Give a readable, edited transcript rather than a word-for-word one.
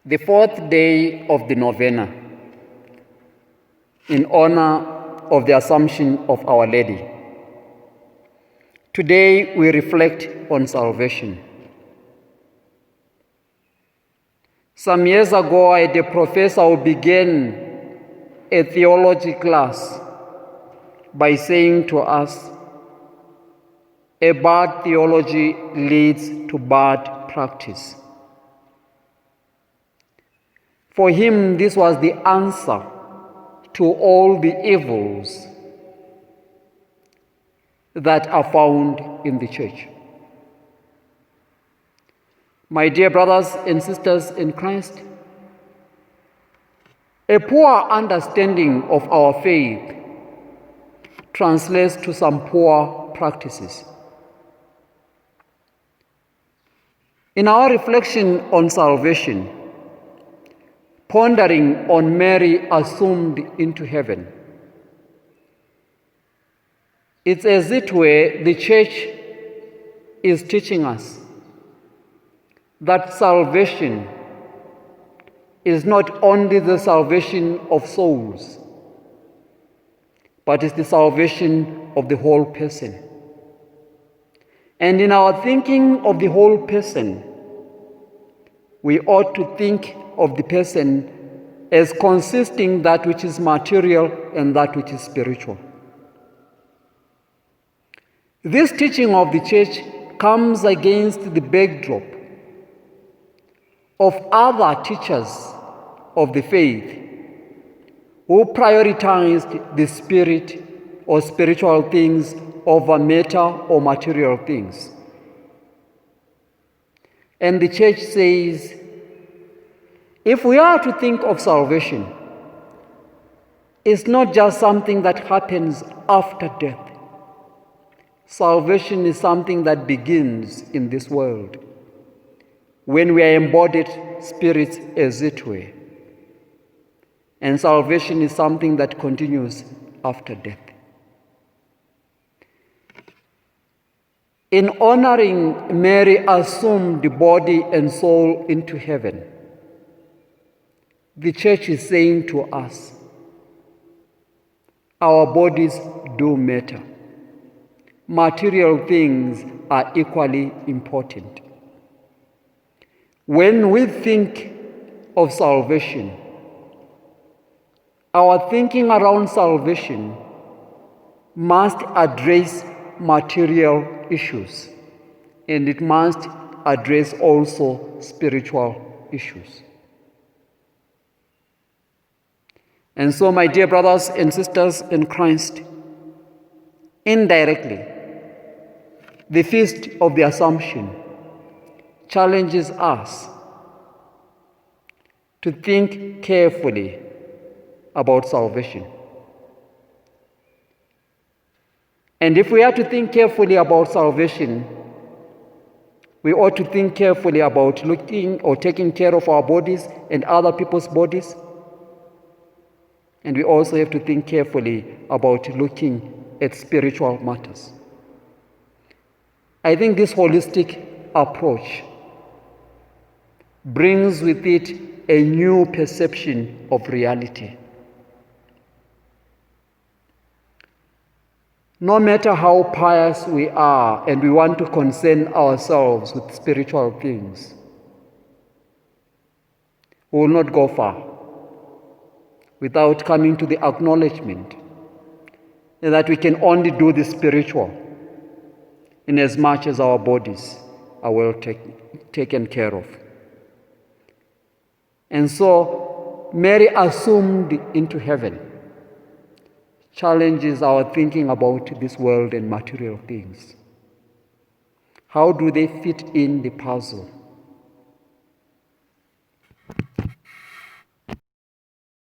the fourth day of the Novena, in honor of the Assumption of Our Lady. Today we reflect on salvation. Some years ago, I had a professor who began a theology class by saying to us, a bad theology leads to bad practice. For him, this was the answer to all the evils that are found in the church. My dear brothers and sisters in Christ, a poor understanding of our faith translates to some poor practices. In our reflection on salvation, pondering on Mary assumed into heaven, it's as it were the church is teaching us that salvation is not only the salvation of souls, but it's the salvation of the whole person. And in our thinking of the whole person, we ought to think of the person as consisting that which is material and that which is spiritual. This teaching of the church comes against the backdrop of other teachers of the faith who prioritized the spirit or spiritual things over matter or material things. And the church says, if we are to think of salvation, it's not just something that happens after death. Salvation is something that begins in this world, when we are embodied spirits, as it were. And salvation is something that continues after death. In honoring Mary assumed body and soul into heaven, the church is saying to us, our bodies do matter. Material things are equally important. When we think of salvation, our thinking around salvation must address material issues, and it must address also spiritual issues. And so, my dear brothers and sisters in Christ, indirectly, the Feast of the Assumption challenges us to think carefully about salvation. And if we are to think carefully about salvation, we ought to think carefully about looking or taking care of our bodies and other people's bodies. And we also have to think carefully about looking at spiritual matters. I think this holistic approach brings with it a new perception of reality. No matter how pious we are and we want to concern ourselves with spiritual things, we will not go far without coming to the acknowledgement that we can only do the spiritual in as much as our bodies are well taken care of. And so, Mary assumed into heaven challenges our thinking about this world and material things. How do they fit in the puzzle?